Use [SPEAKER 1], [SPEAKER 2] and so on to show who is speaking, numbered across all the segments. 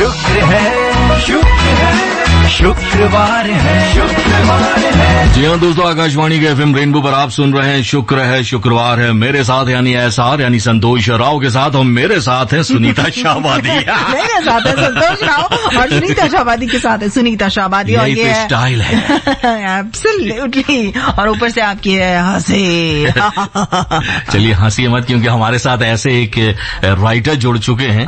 [SPEAKER 1] शुक्र है, शुक्रवार है।
[SPEAKER 2] जी हाँ दोस्तों, आकाशवाणी के एफएम रेनबो पर आप सुन रहे हैं शुक्र है शुक्रवार है। मेरे साथ यानी एसआर यानी संतोष राव के साथ, और मेरे साथ है सुनीता शाहबादी।
[SPEAKER 3] मेरे साथ है संतोष राव और सुनीता शाहबादी के साथ है सुनीता शाहबादी। और ये
[SPEAKER 2] स्टाइल है
[SPEAKER 3] एब्सोल्युटली। और ऊपर से आपकी है हंसी।
[SPEAKER 2] चलिए हंसी मत, क्योंकि हमारे साथ ऐसे एक राइटर जुड़ चुके हैं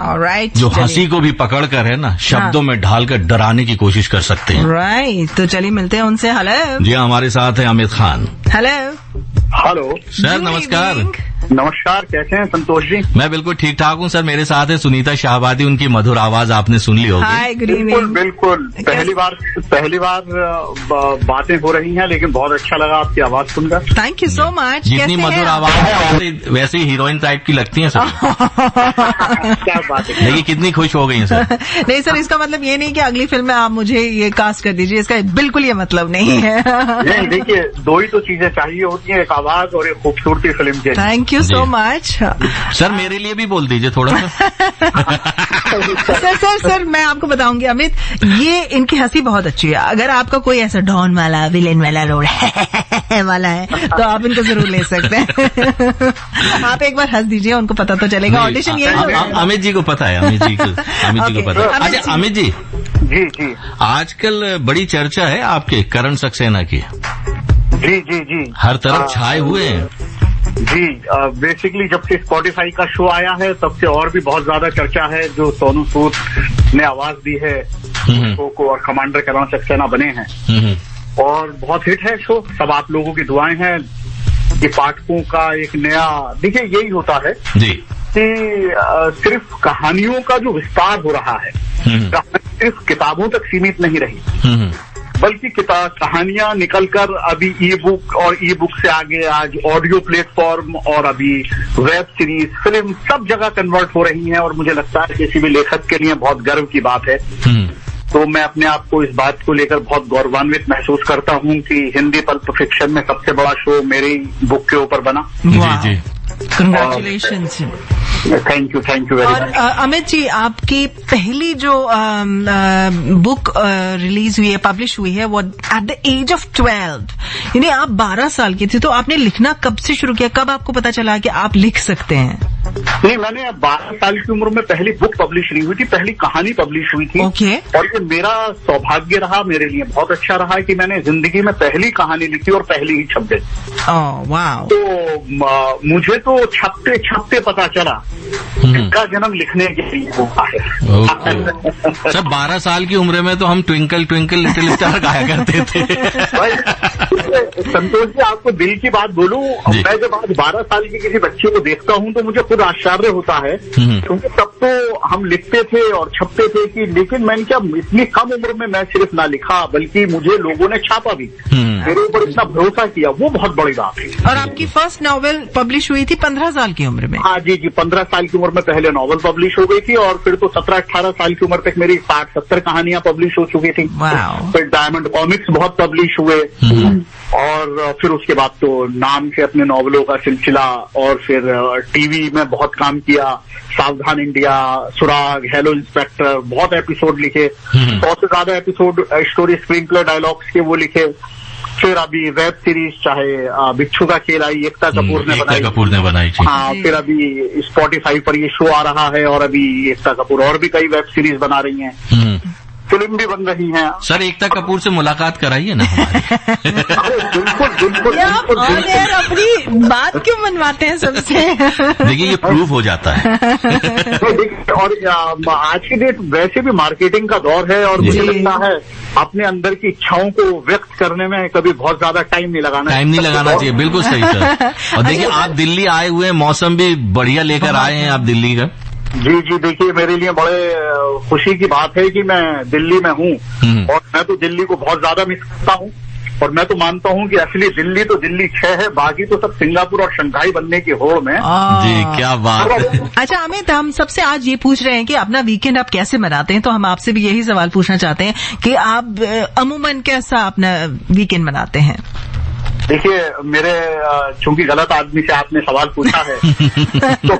[SPEAKER 2] जो हंसी को भी पकड़ कर है ना शब्दों में ढालकर डराने की कोशिश कर सकते हैं।
[SPEAKER 3] राइट, तो चलिए मिलते हैं उनसे। हेलो
[SPEAKER 2] जी, हमारे साथ है अमित खान।
[SPEAKER 4] हेलो
[SPEAKER 2] सर, नमस्कार।
[SPEAKER 4] नमस्कार, कैसे हैं संतोष जी?
[SPEAKER 2] मैं बिल्कुल ठीक ठाक हूँ सर। मेरे साथ है सुनीता शाहबादी, उनकी मधुर आवाज आपने सुन ली होगी।
[SPEAKER 3] हाय, गुड
[SPEAKER 4] बिल्कुल
[SPEAKER 3] इवनिंग।
[SPEAKER 4] बिल्कुल, पहली बार बातें हो रही हैं, लेकिन बहुत अच्छा लगा आपकी आवाज सुनकर।
[SPEAKER 3] Thank you so much.
[SPEAKER 2] जितनी मधुर आवाज है वैसे ही हीरोइन टाइप की लगती है सर।
[SPEAKER 4] क्या बात है।
[SPEAKER 2] देखिए कितनी खुश हो गई हैं सर।
[SPEAKER 3] नहीं सर, इसका मतलब ये नहीं कि अगली फिल्म में आप मुझे ये कास्ट कर दीजिए, इसका बिल्कुल ये मतलब नहीं है।
[SPEAKER 4] नहीं, देखिए दो ही तो चीजें चाहिए होती हैं, एक आवाज और एक खूबसूरती फिल्म के।
[SPEAKER 3] Thank you so much.
[SPEAKER 2] Sir मेरे लिए भी बोल दीजिए थोड़ा सा।
[SPEAKER 3] सर मैं आपको बताऊंगी अमित, ये इनकी हंसी बहुत अच्छी है। अगर आपका कोई ऐसा डॉन वाला विलेन वाला रोल वाला है तो आप इनको जरूर ले सकते हैं। आप एक बार हंस दीजिए, उनको पता तो चलेगा। ऑडिशन यही होगा।
[SPEAKER 2] अमित जी को पता है, अमित जी को पता है। अच्छा अमित जी,
[SPEAKER 4] जी
[SPEAKER 2] आजकल बड़ी चर्चा है आपके करण सक्सेना की।
[SPEAKER 4] जी
[SPEAKER 2] हर तरफ छाए हुए हैं।
[SPEAKER 4] जी, बेसिकली जब से स्पॉटिफाई का शो आया है तब से और भी बहुत ज्यादा चर्चा है। जो सोनू सूद ने आवाज दी है शो को और कमांडर करण सक्सेना बने हैं, और बहुत हिट है शो। सब आप लोगों की दुआएं हैं कि पाठकों का एक नया, देखिए यही होता है
[SPEAKER 2] जी
[SPEAKER 4] कि सिर्फ कहानियों का जो विस्तार हो रहा है, कहानी सिर्फ किताबों तक सीमित नहीं रही, बल्कि कहानियां निकलकर अभी ई बुक और ई बुक से आगे आज ऑडियो प्लेटफॉर्म और अभी वेब सीरीज, फिल्म, सब जगह कन्वर्ट हो रही हैं। और मुझे लगता है किसी भी लेखक के लिए बहुत गर्व की बात है। तो मैं अपने आप को इस बात को लेकर बहुत गौरवान्वित महसूस करता हूं कि हिंदी पल्प फिक्शन में सबसे बड़ा शो मेरी बुक के ऊपर बना।
[SPEAKER 2] जी
[SPEAKER 3] congratulations.
[SPEAKER 4] Thank you very much.
[SPEAKER 3] Amit ji, आपकी पहली जो बुक रिलीज हुई है, पब्लिश हुई है, वो एट द एज ऑफ 12, यानी आप 12 साल की थी। तो आपने लिखना कब से शुरू किया? कब आपको पता चला कि आप लिख सकते हैं?
[SPEAKER 4] नहीं, मैंने 12 साल की उम्र में पहली बुक पब्लिश नहीं हुई थी, पहली कहानी पब्लिश हुई थी।
[SPEAKER 3] ओके।
[SPEAKER 4] और ये मेरा सौभाग्य रहा, मेरे लिए बहुत अच्छा रहा कि मैंने जिंदगी में पहली कहानी लिखी और पहली ही छप गई।
[SPEAKER 3] वाह।
[SPEAKER 4] तो मुझे तो छपते छपते पता चला इसका जन्म लिखने के लिए हुआ है।
[SPEAKER 2] सर 12 साल की उम्र में तो हम ट्विंकल ट्विंकल लिटिल स्टार गाया करते थे।
[SPEAKER 4] संतोष जी, आपको दिल की बात बोलूं, मैं जब आज 12 साल के किसी बच्चे को देखता हूं तो मुझे खुद आश्चर्य होता है, क्योंकि तब तो हम लिखते थे और छपते थे कि, लेकिन मैंने क्या इतनी कम उम्र में मैं सिर्फ ना लिखा बल्कि मुझे लोगों ने छापा भी, मेरे ऊपर इतना भरोसा किया, वो बहुत बड़ी बात है।
[SPEAKER 3] और आपकी फर्स्ट नॉवेल पब्लिश हुई थी 15 साल की उम्र में?
[SPEAKER 4] हाँ जी, 15 साल की उम्र में पहले नॉवल पब्लिश हो गई थी, और फिर तो 17-18 साल की उम्र तक मेरी 60-70 कहानियां पब्लिश हो चुकी थी। फिर डायमंड कॉमिक्स बहुत पब्लिश हुए, और फिर उसके बाद तो नाम से अपने नॉवलों का सिलसिला, और फिर टीवी में बहुत काम किया, सावधान इंडिया, सुराग, हेलो इंस्पेक्टर, बहुत एपिसोड लिखे, 100 से ज्यादा एपिसोड स्टोरी स्क्रीनप्ले डायलॉग्स के वो लिखे। फिर अभी वेब सीरीज, चाहे बिच्छू का खेल आई, एकता कपूर ने बनाई थी। हाँ, फिर अभी स्पॉटिफाई पर ये शो आ रहा है, और अभी एकता कपूर और भी कई वेब सीरीज बना रही हैं, फिल्म भी बन रही है।
[SPEAKER 2] सर एकता कपूर से मुलाकात कराइए ना हमारी।
[SPEAKER 4] बिल्कुल।
[SPEAKER 3] यार अपनी बात क्यों मनवाते हैं सबसे?
[SPEAKER 2] देखिए ये प्रूव हो जाता है।
[SPEAKER 4] और आज की डेट वैसे भी मार्केटिंग का दौर है, और मुझे लगता है अपने अंदर की इच्छाओं को व्यक्त करने में कभी बहुत ज्यादा टाइम नहीं लगाना चाहिए। बिल्कुल सही सर।
[SPEAKER 2] और देखिए आप दिल्ली आए हुए हैं, मौसम भी बढ़िया लेकर आए हैं आप दिल्ली का।
[SPEAKER 4] जी, देखिए मेरे लिए बड़े खुशी की बात है कि मैं दिल्ली में हूँ, और मैं तो दिल्ली को बहुत ज्यादा मिस करता हूँ। और मैं तो मानता हूँ कि असली दिल्ली तो दिल्ली 6 है, बाकी तो सब सिंगापुर और शंघाई बनने की होड़ में।
[SPEAKER 2] जी क्या बात है।
[SPEAKER 3] अच्छा अमित, हम सबसे आज ये पूछ रहे हैं कि अपना वीकेंड आप कैसे मनाते हैं, तो हम आपसे भी यही सवाल पूछना चाहते हैं कि आप अमूमन कैसा अपना वीकेंड मनाते हैं?
[SPEAKER 4] देखिए, मेरे चूंकि गलत आदमी से आपने सवाल पूछा है तो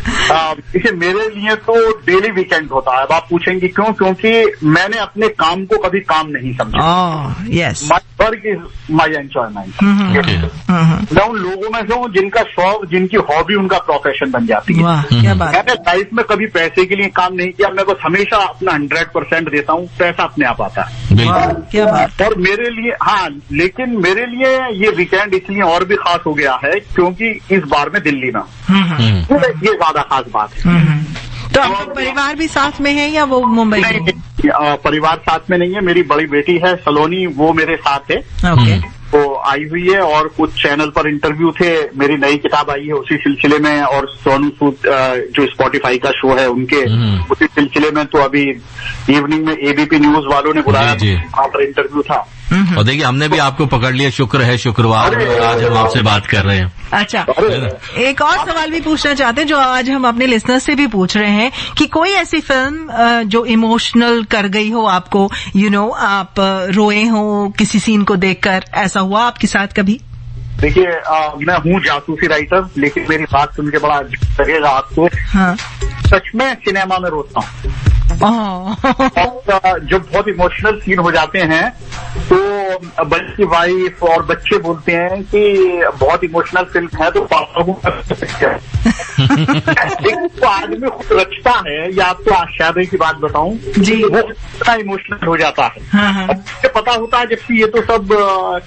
[SPEAKER 4] देखिए, मेरे लिए तो डेली वीकेंड होता है। अब आप पूछेंगे क्यों? क्योंकि मैंने अपने काम को कभी काम नहीं समझा।
[SPEAKER 3] Yes,
[SPEAKER 4] my work is my enjoyment. मैं उन लोगों में से हूँ जिनका शौक, जिनकी हॉबी उनका प्रोफेशन बन जाती है।
[SPEAKER 3] क्या बात।
[SPEAKER 4] मैंने लाइफ में कभी पैसे के लिए काम नहीं किया, मैं बस हमेशा अपना 100% देता हूँ, पैसा अपने आप आता है।
[SPEAKER 3] क्या बात।
[SPEAKER 4] और मेरे लिए, हाँ, लेकिन मेरे लिए ये वीकेंड इसलिए और भी खास हो गया है क्योंकि इस बार में दिल्ली में ये ज्यादा खास बात है।
[SPEAKER 3] तो आपका परिवार भी साथ में है या वो मुंबई में?
[SPEAKER 4] परिवार साथ में नहीं है। मेरी बड़ी बेटी है सलोनी, वो मेरे साथ है।
[SPEAKER 3] ओके।
[SPEAKER 4] वो आई हुई है और कुछ चैनल पर इंटरव्यू थे। मेरी नई किताब आई है उसी सिलसिले में, और सोनू सूद जो स्पॉटिफाई का शो है उनके उसी सिलसिले में। तो अभी इवनिंग में एबीपी न्यूज वालों ने बुलाया, वहाँ पर इंटरव्यू था।
[SPEAKER 2] और देखिए, हमने भी आपको पकड़ लिया, शुक्र है शुक्रवार, और आज हम आपसे बात कर रहे हैं।
[SPEAKER 3] अच्छा, एक और सवाल भी पूछना चाहते हैं जो आज हम अपने लिसनर्स से भी पूछ रहे हैं कि कोई ऐसी फिल्म जो इमोशनल कर गई हो आपको, आप रोए हो किसी सीन को देखकर, ऐसा हुआ आपके साथ कभी?
[SPEAKER 4] देखिए, मैं हूँ जासूसी राइटर, लेकिन मेरी बात सुन के बड़ा लगेगा आपको। हाँ। सच में सिनेमा में रोता हूँ। जब बहुत इमोशनल सीन हो जाते हैं तो बच्चे की वाइफ और बच्चे बोलते हैं कि बहुत इमोशनल फिल्म है तो पापा को लेकिन तो आदमी खुद रचता है, या आपको आश्चर्य की बात बताऊं जी, वो इतना इमोशनल हो जाता है। मुझे पता होता है जबकि ये तो सब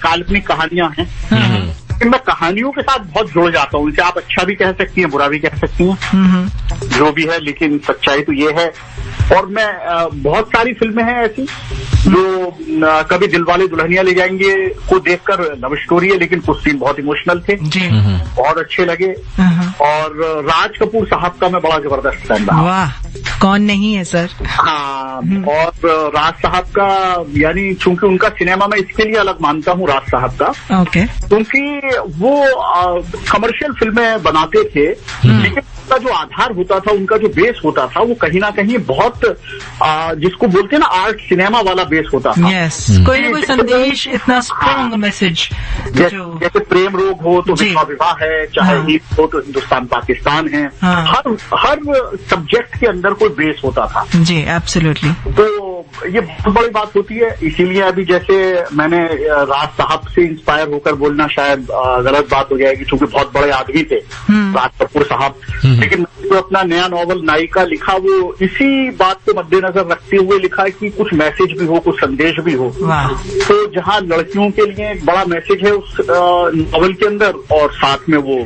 [SPEAKER 4] काल्पनिक कहानियां हैं, लेकिन मैं कहानियों के साथ बहुत जुड़ जाता हूँ। इसे आप अच्छा भी कह सकती हैं, बुरा भी कह सकती हैं, जो भी है, लेकिन सच्चाई तो ये है। और मैं बहुत सारी फिल्में हैं ऐसी जो कभी दिलवाले दुल्हनिया ले जाएंगे को देखकर लव स्टोरी है, लेकिन कुछ सीन बहुत इमोशनल थे, बहुत अच्छे लगे। और राज कपूर साहब का मैं बड़ा जबरदस्त फैन रहा।
[SPEAKER 3] वाह, कौन नहीं है सर।
[SPEAKER 4] हाँ, और राज साहब का, यानी चूंकि उनका सिनेमा में इसके लिए अलग मानता हूँ राज साहब का, क्योंकि वो कमर्शियल फिल्में बनाते थे, लेकिन उनका जो आधार होता था, उनका जो बेस होता था, वो कहीं ना कहीं बहुत जिसको बोलते हैं ना आर्ट सिनेमा वाला बेस होता था।
[SPEAKER 3] कोई ना कोई संदेश, इतना स्ट्रॉन्ग मैसेज।
[SPEAKER 4] जैसे प्रेम रोग हो तो विधवा विवाह है, चाहे ईद हो तो हिंदुस्तान पाकिस्तान है। हर सब्जेक्ट के अंदर कोई बेस होता था।
[SPEAKER 3] जी, एब्सोल्युटली।
[SPEAKER 4] तो ये बहुत बड़ी बात होती है। इसीलिए अभी जैसे मैंने राज साहब से इंस्पायर होकर बोलना शायद गलत बात हो जाएगी, क्योंकि बहुत बड़े आदमी थे राज कपूर साहब, लेकिन जो अपना नया नॉवल नायिका लिखा वो इसी बात को मद्देनजर रखते हुए लिखा कि कुछ मैसेज भी हो, कुछ संदेश भी हो। तो जहाँ लड़कियों के लिए एक बड़ा मैसेज है उस नॉवल के अंदर, और साथ में वो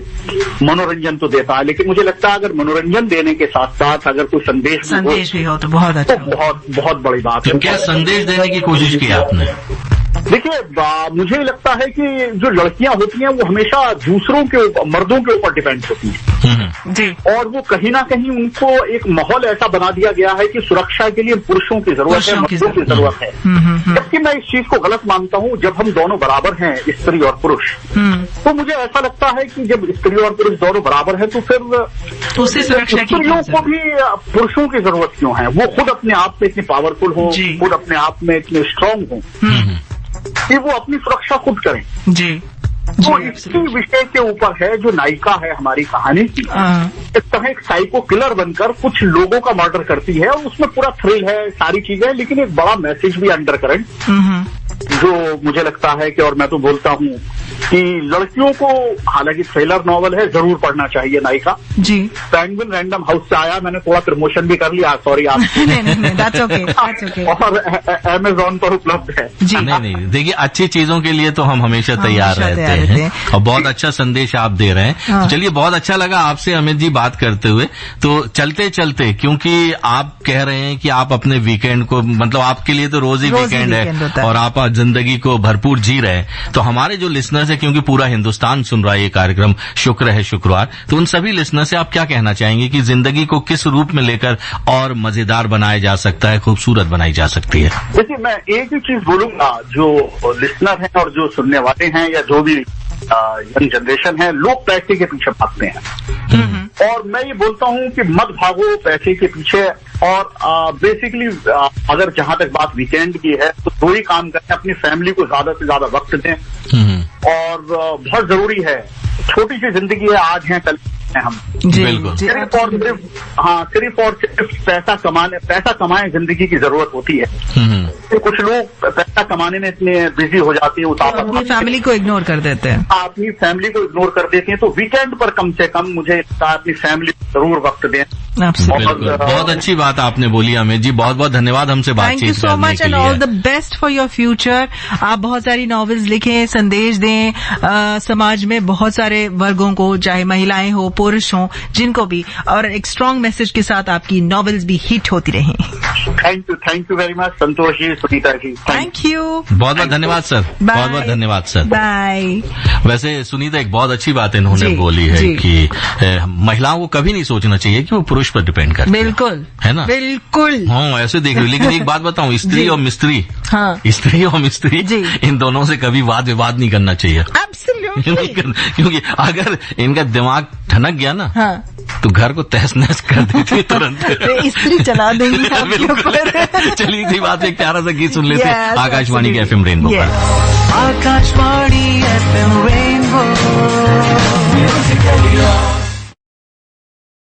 [SPEAKER 4] मनोरंजन तो देता है, लेकिन मुझे लगता है अगर मनोरंजन देने के साथ साथ अगर कोई संदेश
[SPEAKER 3] भी हो तो बहुत अच्छा,
[SPEAKER 4] बहुत बड़ी बात है।
[SPEAKER 2] क्या संदेश देने की कोशिश की आपने?
[SPEAKER 4] देखिए, मुझे लगता है कि जो लड़कियां होती हैं वो हमेशा दूसरों के ऊपर, मर्दों के ऊपर डिपेंड होती हैं जी, और वो कहीं ना कहीं उनको एक माहौल ऐसा बना दिया गया है कि सुरक्षा के लिए पुरुषों की जरूरत है, मर्दों की जरूरत है। जबकि मैं इस चीज को गलत मानता हूँ। जब हम दोनों बराबर हैं, स्त्री और पुरुष, तो मुझे ऐसा लगता है कि जब स्त्री और पुरुष दोनों बराबर हैं तो फिर स्त्रियों को भी पुरुषों की जरूरत क्यों है? वो खुद अपने आप में इतनी पावरफुल हो, खुद अपने आप में इतने स्ट्रांग हो कि वो अपनी सुरक्षा खुद करें जी। तो इसी विषय के ऊपर है जो नायिका है हमारी कहानी की, इस तरह एक साइको किलर बनकर कुछ लोगों का मर्डर करती है, और उसमें पूरा थ्रिल है, सारी चीजें, लेकिन एक बड़ा मैसेज भी अंडर करंट जो मुझे लगता है कि, और मैं तो बोलता हूँ कि लड़कियों को, हालांकि थ्रिलर नॉवल है, जरूर पढ़ना चाहिए नायिका जी। पेंगुइन रैंडम हाउस से आया, मैंने थोड़ा प्रमोशन भी कर लिया, सॉरी आप नहीं, और अमेजॉन पर उपलब्ध है जी।
[SPEAKER 2] नहीं, देखिए अच्छी चीजों के लिए तो हम हमेशा तैयार रहते हैं, और बहुत अच्छा संदेश आप दे रहे हैं। तो चलिए, बहुत अच्छा लगा आपसे अमित जी बात करते हुए। तो चलते चलते, क्योंकि आप कह रहे हैं कि आप अपने वीकेंड को, मतलब आपके लिए तो रोज ही वीकेंड है और आप जिंदगी को भरपूर जी रहे हैं, तो हमारे जो लिसनर्स है, क्योंकि पूरा हिंदुस्तान सुन रहा है ये कार्यक्रम शुक्र है शुक्रवार, तो उन सभी लिसनर से आप क्या कहना चाहेंगे कि जिंदगी को किस रूप में लेकर और मजेदार बनाया जा सकता है, खूबसूरत बनाई जा सकती है?
[SPEAKER 4] देखिए, मैं एक ही चीज बोलूंगा, जो लिसनर हैं और जो सुनने वाले हैं या जो भी यंग जनरेशन है, लोग पैसे के पीछे भागते हैं, और मैं ये बोलता हूँ कि मत भागो पैसे के पीछे। और बेसिकली अगर जहां तक बात वीकेंड की है तो दो ही काम करें, अपनी फैमिली को ज्यादा से ज्यादा वक्त दें, और बहुत जरूरी है, छोटी सी जिंदगी है, आज है कल है हम,
[SPEAKER 2] बिल्कुल।
[SPEAKER 4] सिर्फ और सिर्फ पैसा कमाए जिंदगी की जरूरत होती है। तो कुछ लोग पैसा कमाने में इतने बिजी हो जाते हैं,
[SPEAKER 3] अपनी फैमिली को इग्नोर कर देते हैं।
[SPEAKER 4] अपनी फैमिली को इग्नोर कर देते हैं। तो वीकेंड पर कम से कम मुझे अपनी फैमिली को जरूर वक्त दें।
[SPEAKER 2] बहुत अच्छी बात आपने बोली अमित जी, बहुत बहुत धन्यवाद हमसे बातचीत करने के लिए।
[SPEAKER 3] Thank you so much and all the best for your future. आप बहुत सारी नॉवेल्स लिखें, संदेश दें समाज में बहुत सारे वर्गों को, चाहे महिलाएं हो पुरुष हो, जिनको भी, और एक स्ट्रांग मैसेज के साथ आपकी नॉवेल्स भी हिट होती रहें।
[SPEAKER 4] Thank you very much Santosh ji, Sunita ji,
[SPEAKER 3] thank you,
[SPEAKER 2] बहुत बहुत धन्यवाद सर, बहुत बहुत धन्यवाद सर,
[SPEAKER 3] बाय।
[SPEAKER 2] वैसे सुनीता एक बहुत अच्छी बात इन्होंने बोली है कि महिलाओं को कभी नहीं सोचना चाहिए कि वो पुरुष पर डिपेंड करती
[SPEAKER 3] बिल्कुल
[SPEAKER 2] है ना,
[SPEAKER 3] बिल्कुल।
[SPEAKER 2] हाँ ऐसे देख रही, लेकिन एक बात बताऊं, स्त्री और मिस्त्री,
[SPEAKER 3] हाँ,
[SPEAKER 2] स्त्री और मिस्त्री, इन दोनों से कभी वाद विवाद नहीं करना चाहिए। क्योंकि अगर इनका दिमाग ठनक गया ना, हाँ, तो घर को तहस नहस कर देती तुरंत।
[SPEAKER 3] स्त्री चला देंगी आपके ऊपर।
[SPEAKER 2] चलिए इसी बात से एक प्यारा सा गीत सुन लेते हैं आकाशवाणी के FM रेनबो पर।
[SPEAKER 1] Akashvani FM rainbow.